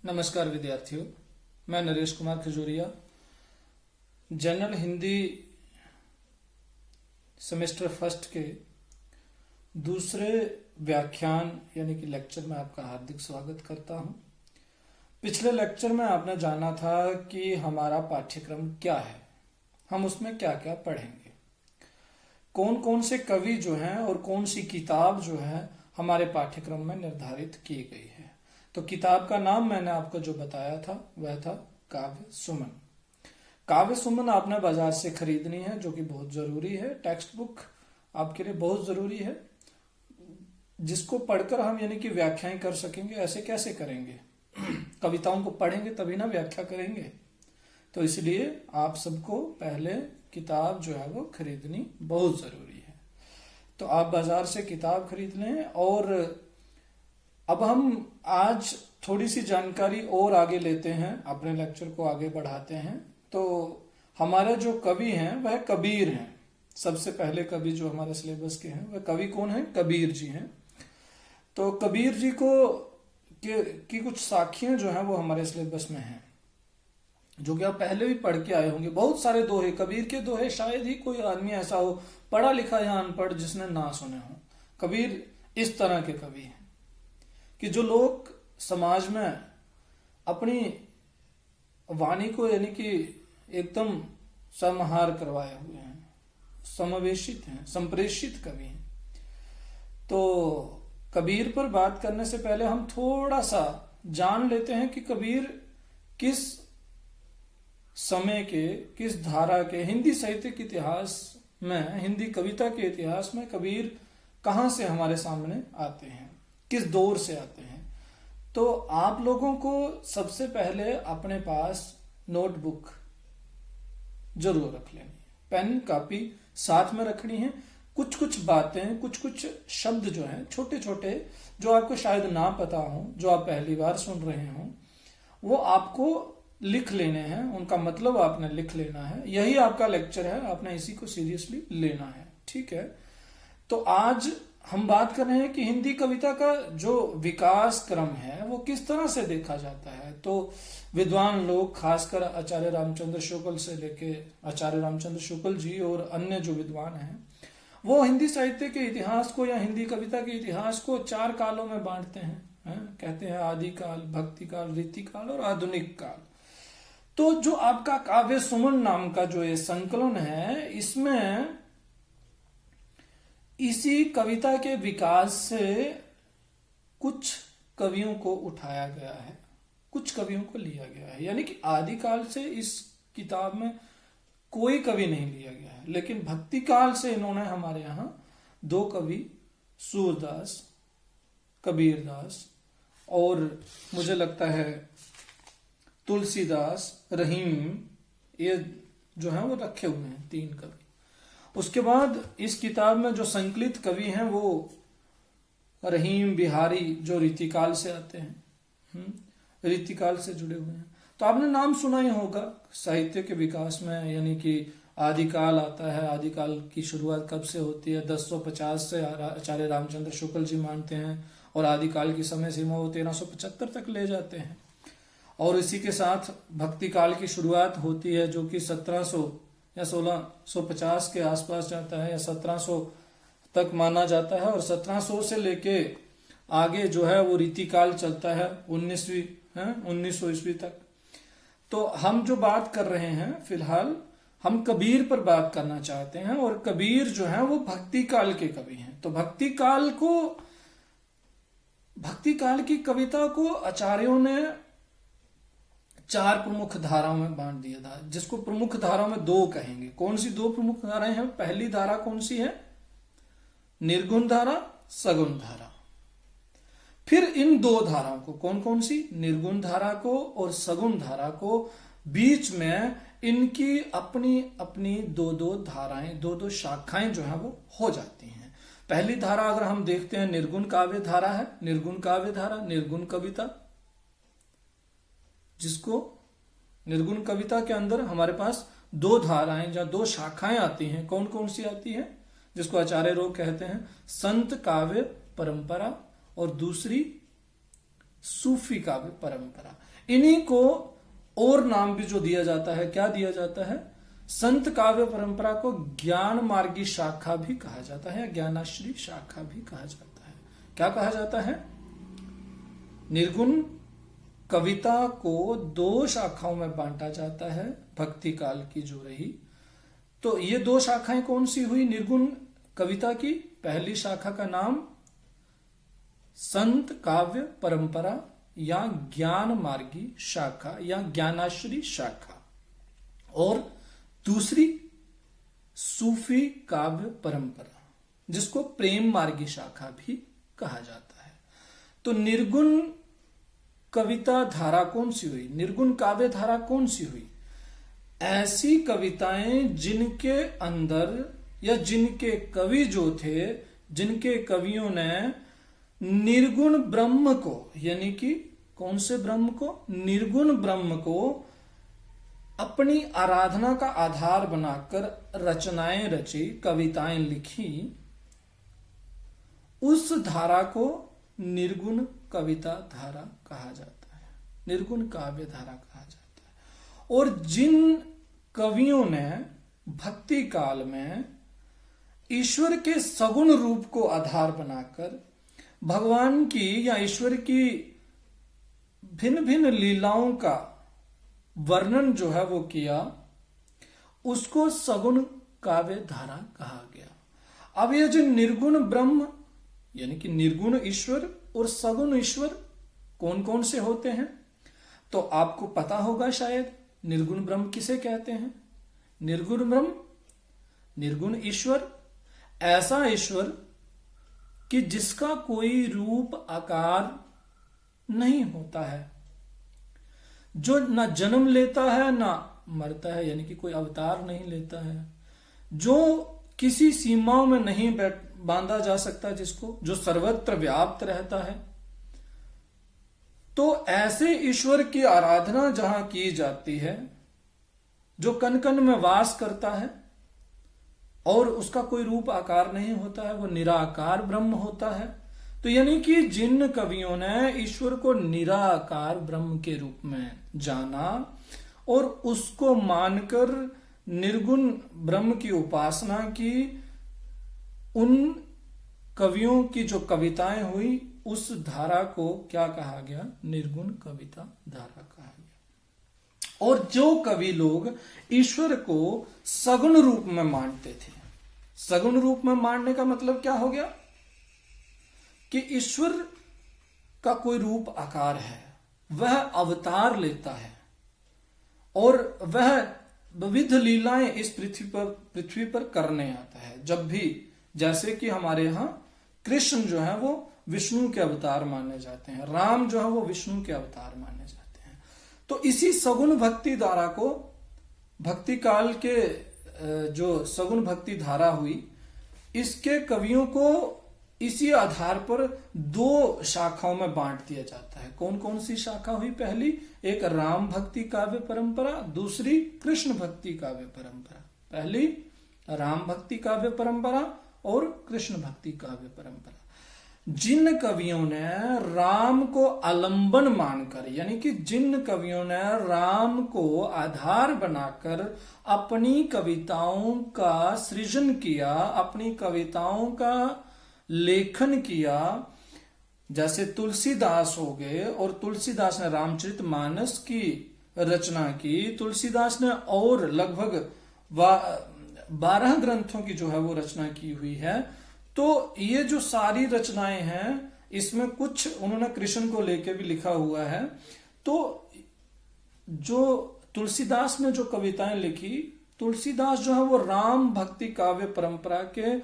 नमस्कार विद्यार्थियों, मैं Naresh Kumar Khajuria general Hindi semester first के दूसरे व्याख्यान यानी कि लेक्चर में आपका हार्दिक स्वागत करता हूं। पिछले लेक्चर में आपने जाना था कि हमारा पाठ्यक्रम क्या है, हम उसमें क्या क्या पढ़ेंगे, कौन कौन से कवि जो हैं और कौन सी किताब जो है हमारे पाठ्यक्रम में निर्धारित की गई है। तो किताब का नाम मैंने आपको जो बताया था वह था काव्य सुमन। काव्य सुमन आपने बाजार से खरीदनी है, जो कि बहुत जरूरी है। टेक्स्ट बुक आपके लिए बहुत जरूरी है, जिसको पढ़कर हम यानी कि व्याख्याएं कर सकेंगे। ऐसे कैसे करेंगे? कविताओं को पढ़ेंगे तभी ना व्याख्या करेंगे। तो इसलिए आप सबको पहले किताब जो है वो खरीदनी बहुत जरूरी है। तो आप बाजार से किताब खरीद लें। और अब हम आज थोड़ी सी जानकारी और आगे लेते हैं, अपने लेक्चर को आगे बढ़ाते हैं। तो हमारे जो कवि हैं वह कबीर हैं। सबसे पहले कवि जो हमारे सिलेबस के हैं वह कवि कौन है? कबीर जी हैं। तो कबीर जी की कुछ साखियां जो हैं वो हमारे सिलेबस में हैं, जो कि आप पहले भी पढ़ के आए होंगे। बहुत सारे दोहे, कबीर के दोहे शायद ही कोई आदमी ऐसा हो पढ़ा लिखा या अनपढ़ जिसने ना सुने हो। कबीर इस तरह के कवि हैं कि जो लोग समाज में अपनी वाणी को यानी कि एकदम समाहार करवाए हुए हैं, समावेशित हैं, संप्रेषित कवि हैं। तो कबीर पर बात करने से पहले हम थोड़ा सा जान लेते हैं कि कबीर किस समय के, किस धारा के, हिंदी साहित्य के इतिहास में, हिंदी कविता के इतिहास में कबीर कहां से हमारे सामने आते हैं, किस दौर से आते हैं। तो आप लोगों को सबसे पहले अपने पास नोटबुक जरूर रख लेनी है, पेन कापी साथ में रखनी है। कुछ कुछ बातें, कुछ कुछ शब्द जो हैं छोटे छोटे, जो आपको शायद ना पता हो, जो आप पहली बार सुन रहे हो, वो आपको लिख लेने हैं, उनका मतलब आपने लिख लेना है। यही आपका लेक्चर है, आपने इसी को सीरियसली लेना है, ठीक है। तो आज हम बात कर रहे हैं कि हिंदी कविता का जो विकास क्रम है वो किस तरह से देखा जाता है। तो विद्वान लोग, खासकर आचार्य रामचंद्र शुक्ल से लेके आचार्य रामचंद्र शुक्ल जी और अन्य जो विद्वान हैं, वो हिंदी साहित्य के इतिहास को या हिंदी कविता के इतिहास को 4 कालों में बांटते हैं। कहते हैं आदिकाल, भक्ति काल, रीतिकाल और आधुनिक काल। तो जो आपका काव्य सुमन नाम का जो ये संकलन है, इसमें इसी कविता के विकास से कुछ कवियों को उठाया गया है, कुछ कवियों को लिया गया है। यानी कि आदिकाल से इस किताब में कोई कवि नहीं लिया गया है, लेकिन भक्ति काल से इन्होंने हमारे यहां 2 कवि, सूरदास, कबीरदास और मुझे लगता है तुलसीदास, रहीम, ये जो है वो रखे हुए हैं 3 कवि। उसके बाद इस किताब में जो संकलित कवि हैं वो रहीम, बिहारी, जो रीतिकाल से आते हैं, रीतिकाल से जुड़े हुए हैं। तो आपने नाम सुना ही होगा साहित्य के विकास में, यानी कि आदिकाल आता है। आदिकाल की शुरुआत कब से होती है? 1050 से आचार्य रामचंद्र शुक्ल जी मानते हैं, और आदिकाल की समय सीमा वो 1375 तक ले जाते हैं। और इसी के साथ भक्ति काल की शुरुआत होती है, जो कि 1700 या 1650 के आसपास जाता है, या 1700 तक माना जाता है। और 1700 से लेके आगे जो है वो रीतिकाल चलता है 1900 ईस्वी तक। तो हम जो बात कर रहे हैं फिलहाल, हम कबीर पर बात करना चाहते हैं। और कबीर जो है वो भक्ति काल के कवि हैं। तो भक्ति काल की कविता को आचार्यों ने 4 प्रमुख धाराओं में बांट दिया था, जिसको प्रमुख धाराओं में 2 कहेंगे। कौन सी 2 प्रमुख धाराएं हैं? पहली धारा कौन सी है? निर्गुण धारा, सगुण धारा। फिर इन 2 धाराओं को, कौन कौन सी? निर्गुण धारा को और सगुण धारा को, बीच में इनकी अपनी अपनी 2-2 धाराएं, 2-2 शाखाएं जो है वो हो जाती हैं। पहली धारा अगर हम देखते हैं, निर्गुण काव्य धारा है। निर्गुण काव्य धारा, निर्गुण कविता, जिसको निर्गुण कविता के अंदर हमारे पास 2 धाराएं या 2 शाखाएं आती हैं। कौन कौन सी आती हैं? जिसको आचार्य लोग कहते हैं संत काव्य परंपरा, और दूसरी सूफी काव्य परंपरा। इन्हीं को और नाम भी जो दिया जाता है, क्या दिया जाता है? संत काव्य परंपरा को ज्ञान मार्गी शाखा भी कहा जाता है, ज्ञानाश्री शाखा भी कहा जाता है। क्या कहा जाता है? निर्गुण कविता को दो शाखाओं में बांटा जाता है, भक्ति काल की जो रही। तो ये दो शाखाएं कौन सी हुई निर्गुण कविता की? पहली शाखा का नाम संत काव्य परंपरा या ज्ञान मार्गी शाखा या ज्ञानाश्री शाखा, और दूसरी सूफी काव्य परंपरा, जिसको प्रेम मार्गी शाखा भी कहा जाता है। तो निर्गुण कविता धारा कौन सी हुई? निर्गुण काव्य धारा कौन सी हुई? ऐसी कविताएं जिनके अंदर या जिनके कवि जो थे, जिनके कवियों ने निर्गुण ब्रह्म को, यानी कि कौन से ब्रह्म को? निर्गुण ब्रह्म को अपनी आराधना का आधार बनाकर रचनाएं रची, कविताएं लिखी, उस धारा को निर्गुण कविता धारा कहा जाता है, निर्गुण काव्य धारा कहा जाता है। और जिन कवियों ने भक्ति काल में ईश्वर के सगुण रूप को आधार बनाकर भगवान की या ईश्वर की भिन्न भिन्न लीलाओं का वर्णन जो है वो किया, उसको सगुण काव्य धारा कहा गया। अब ये जो निर्गुण ब्रह्म यानी कि निर्गुण ईश्वर और सगुण ईश्वर कौन कौन से होते हैं? तो आपको पता होगा शायद निर्गुण ब्रह्म किसे कहते हैं। निर्गुण ब्रह्म, निर्गुण ईश्वर, ऐसा ईश्वर कि जिसका कोई रूप आकार नहीं होता है, जो ना जन्म लेता है ना मरता है, यानी कि कोई अवतार नहीं लेता है, जो किसी सीमाओं में नहीं बांधा जा सकता, जिसको जो सर्वत्र व्याप्त रहता है। तो ऐसे ईश्वर की आराधना जहां की जाती है, जो कण कण में वास करता है और उसका कोई रूप आकार नहीं होता है, वो निराकार ब्रह्म होता है। तो यानी कि जिन कवियों ने ईश्वर को निराकार ब्रह्म के रूप में जाना और उसको मानकर निर्गुण ब्रह्म की उपासना की, उन कवियों की जो कविताएं हुई, उस धारा को क्या कहा गया? निर्गुण कविता धारा कहा गया। और जो कवि लोग ईश्वर को सगुण रूप में मानते थे, सगुण रूप में मानने का मतलब क्या हो गया? कि ईश्वर का कोई रूप आकार है, वह अवतार लेता है और वह विविध लीलाएं इस पृथ्वी पर करने आता है। जब भी, जैसे कि हमारे यहां कृष्ण जो है वो विष्णु के अवतार माने जाते हैं, राम जो है वो विष्णु के अवतार माने जाते हैं। तो इसी सगुण भक्ति धारा को, भक्ति काल के जो सगुण भक्ति धारा हुई, इसके कवियों को इसी आधार पर दो शाखाओं में बांट दिया जाता है। कौन कौन सी शाखा हुई? पहली एक राम भक्ति काव्य परंपरा, दूसरी कृष्ण भक्ति काव्य परंपरा। पहली राम भक्ति काव्य परंपरा और कृष्ण भक्ति काव्य परंपरा। जिन कवियों ने राम को आलंबन मानकर, यानी कि जिन कवियों ने राम को आधार बनाकर अपनी कविताओं का सृजन किया, अपनी कविताओं का लेखन किया, जैसे तुलसीदास हो गए, और तुलसीदास ने रामचरितमानस की रचना की, तुलसीदास ने और लगभग 12 ग्रंथों की जो है वो रचना की हुई है। तो ये जो सारी रचनाएं हैं, इसमें कुछ उन्होंने कृष्ण को लेकर भी लिखा हुआ है। तो जो तुलसीदास ने जो कविताएं लिखी, तुलसीदास जो है वो राम भक्ति काव्य परंपरा के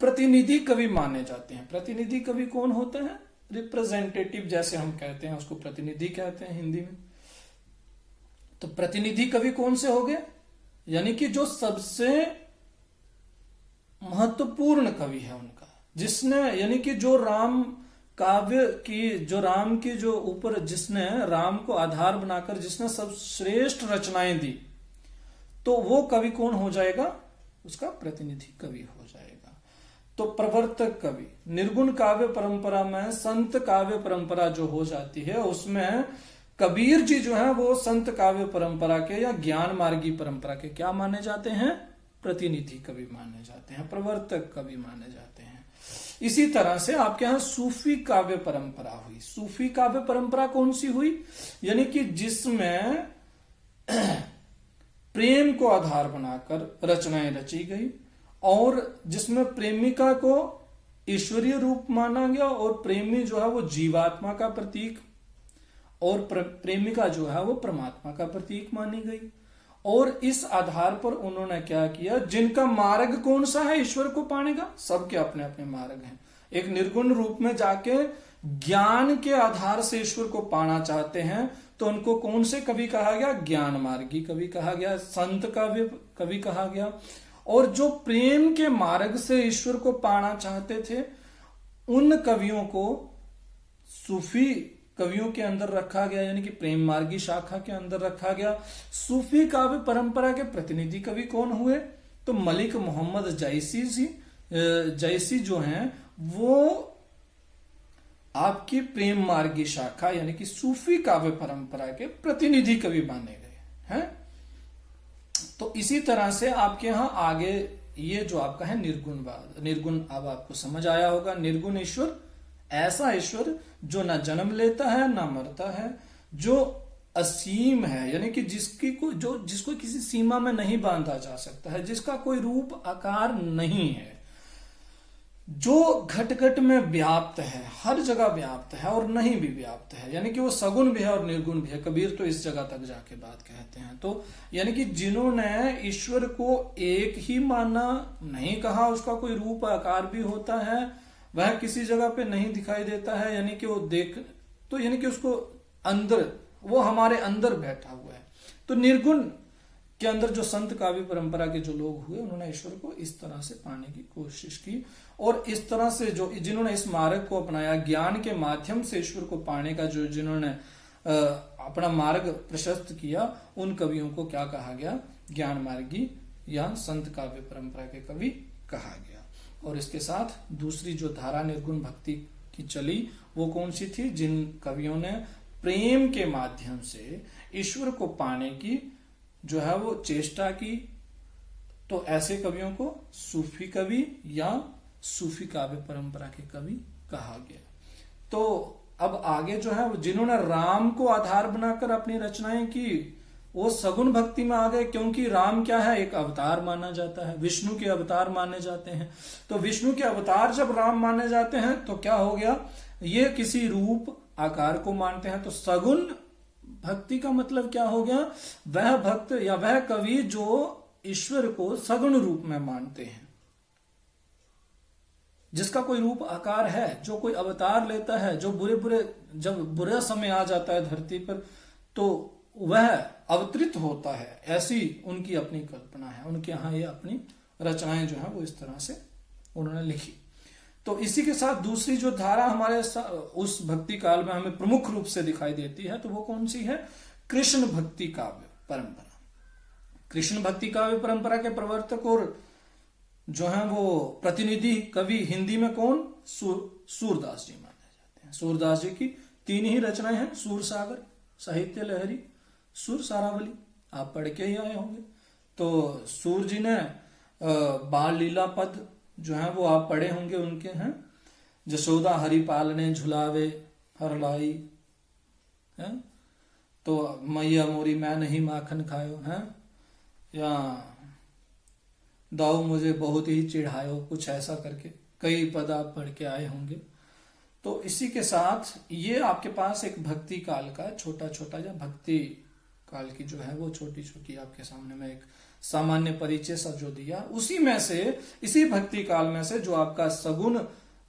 प्रतिनिधि कवि माने जाते हैं। प्रतिनिधि कवि कौन होते हैं? रिप्रेजेंटेटिव जैसे हम कहते हैं, उसको प्रतिनिधि कहते हैं हिंदी में। तो प्रतिनिधि कवि कौन से हो गए? यानी कि जो सबसे महत्वपूर्ण कवि है उनका, जिसने, यानी कि जो राम काव्य की, जो राम की जो ऊपर, जिसने राम को आधार बनाकर जिसने सब श्रेष्ठ रचनाएं दी, तो वो कवि कौन हो जाएगा? उसका प्रतिनिधि कवि हो जाएगा। तो प्रवर्तक कवि, निर्गुण काव्य परंपरा में संत काव्य परंपरा जो हो जाती है उसमें कबीर जी जो है वो संत काव्य परंपरा के या ज्ञान मार्गी परंपरा के क्या माने जाते हैं? प्रतिनिधि कवि माने जाते हैं, प्रवर्तक कवि माने जाते हैं। इसी तरह से आपके यहां सूफी काव्य परंपरा हुई। सूफी काव्य परंपरा कौन सी हुई? यानी कि जिसमें प्रेम को आधार बनाकर रचनाएं रची गई और जिसमें प्रेमिका को ईश्वरीय रूप माना गया और प्रेमी जो है वो जीवात्मा का प्रतीक और प्रेमिका जो है वो परमात्मा का प्रतीक मानी गई। और इस आधार पर उन्होंने क्या किया, जिनका मार्ग कौन सा है ईश्वर को पाने का, सबके अपने अपने मार्ग हैं। एक निर्गुण रूप में जाके ज्ञान के आधार से ईश्वर को पाना चाहते हैं तो उनको कौन से कवि कहा गया? ज्ञान मार्गी कवि कहा गया, संत काव्य कवि कहा गया। और जो प्रेम के मार्ग से ईश्वर को पाना चाहते थे उन कवियों को सूफी कवियों के अंदर रखा गया, यानी कि प्रेम मार्गी शाखा के अंदर रखा गया। सूफी काव्य परंपरा के प्रतिनिधि कवि कौन हुए? तो मलिक मोहम्मद जैसी जो हैं वो आपकी प्रेम मार्गी शाखा यानी कि सूफी काव्य परंपरा के प्रतिनिधि कवि माने गए हैं। तो इसी तरह से आपके यहां आगे ये जो आपका है निर्गुणवाद, निर्गुण अब आपको समझ आया होगा। निर्गुण ईश्वर ऐसा ईश्वर जो ना जन्म लेता है ना मरता है, जो असीम है, यानी कि जिसको किसी सीमा में नहीं बांधा जा सकता है, जिसका कोई रूप आकार नहीं है, जो घट घट में व्याप्त है, हर जगह व्याप्त है और नहीं भी व्याप्त है, यानी कि वो सगुण भी है और निर्गुण भी है। कबीर तो इस जगह तक जाके बात कहते हैं। तो यानी कि जिन्होंने ईश्वर को एक ही माना, नहीं कहा उसका कोई रूप आकार भी होता है, वह किसी जगह पे नहीं दिखाई देता है, यानी कि वो देख तो यानी कि उसको अंदर, वो हमारे अंदर बैठा हुआ है। तो निर्गुण के अंदर जो संत काव्य परंपरा के जो लोग हुए उन्होंने ईश्वर को इस तरह से पाने की कोशिश की और इस तरह से जो जिन्होंने इस मार्ग को अपनाया, ज्ञान के माध्यम से ईश्वर को पाने का जो जिन्होंने अपना मार्ग प्रशस्त किया, उन कवियों को क्या कहा गया? ज्ञान मार्गी या संत काव्य परंपरा के कवि कहा गया। और इसके साथ दूसरी जो धारा निर्गुण भक्ति की चली वो कौन सी थी? जिन कवियों ने प्रेम के माध्यम से ईश्वर को पाने की जो है वो चेष्टा की, तो ऐसे कवियों को सूफी कवि या सूफी काव्य परंपरा के कवि कहा गया। तो अब आगे जो है जिन्होंने राम को आधार बनाकर अपनी रचनाएं की वो सगुण भक्ति में आ गए, क्योंकि राम क्या है? एक अवतार माना जाता है, विष्णु के अवतार माने जाते हैं। तो विष्णु के अवतार जब राम माने जाते हैं तो क्या हो गया? ये किसी रूप आकार को मानते हैं। तो सगुण भक्ति का मतलब क्या हो गया? वह भक्त या वह कवि जो ईश्वर को सगुण रूप में मानते हैं, जिसका कोई रूप आकार है, जो कोई अवतार लेता है, जो जब बुरा समय आ जाता है धरती पर तो वह अवतरित होता है, ऐसी उनकी अपनी कल्पना है। उनके यहाँ ये अपनी रचनाएं जो है वो इस तरह से उन्होंने लिखी। तो इसी के साथ दूसरी जो धारा हमारे उस भक्ति काल में हमें प्रमुख रूप से दिखाई देती है तो वो कौन सी है? कृष्ण भक्ति काव्य परंपरा। कृष्ण भक्ति काव्य परंपरा के प्रवर्तक और जो है वो प्रतिनिधि कवि हिंदी में कौन? सूरदास जी माने जाते हैं। सूरदास जी की 3 ही रचनाएं हैं, सूर सागर, साहित्य लहरी, सुर सारावली, आप पढ़ के ही आए होंगे। तो सूर जी ने बाल लीला पद जो है वो आप पढ़े होंगे उनके हैं। जशोदा हरिपाल ने झुलावे हरलाई है, तो मैया मोरी मैं नहीं माखन खायो है, या दाऊ मुझे बहुत ही चिढ़ायो, कुछ ऐसा करके कई पद आप पढ़ के आए होंगे। तो इसी के साथ ये आपके पास एक भक्ति काल का छोटा छोटा या भक्ति काल की जो है वो छोटी छोटी आपके सामने में एक सामान्य परिचय सा जो दिया, उसी में से इसी भक्ति काल में से जो आपका सगुण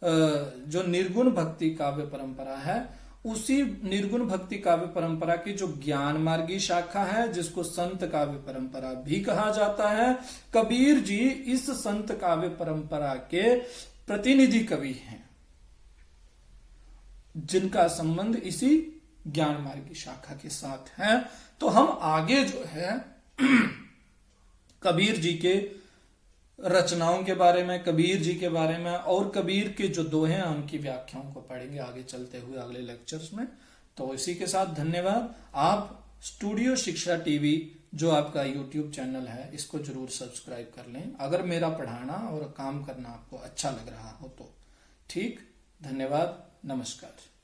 जो निर्गुण भक्ति काव्य परंपरा है, उसी निर्गुण भक्ति काव्य परंपरा की जो ज्ञान मार्गी शाखा है जिसको संत काव्य परंपरा भी कहा जाता है, कबीर जी इस संत काव्य परंपरा के प्रतिनिधि कवि हैं जिनका संबंध इसी ज्ञान मार्गी शाखा के साथ है। तो हम आगे जो है कबीर जी के रचनाओं के बारे में, कबीर जी के बारे में, और कबीर के जो दोहे हैं उनकी व्याख्याओं को पढ़ेंगे आगे चलते हुए अगले लेक्चर्स में। तो इसी के साथ धन्यवाद। आप स्टूडियो शिक्षा टीवी जो आपका यूट्यूब चैनल है इसको जरूर सब्सक्राइब कर लें अगर मेरा पढ़ाना और काम करना आपको अच्छा लग रहा हो तो। ठीक, धन्यवाद, नमस्कार।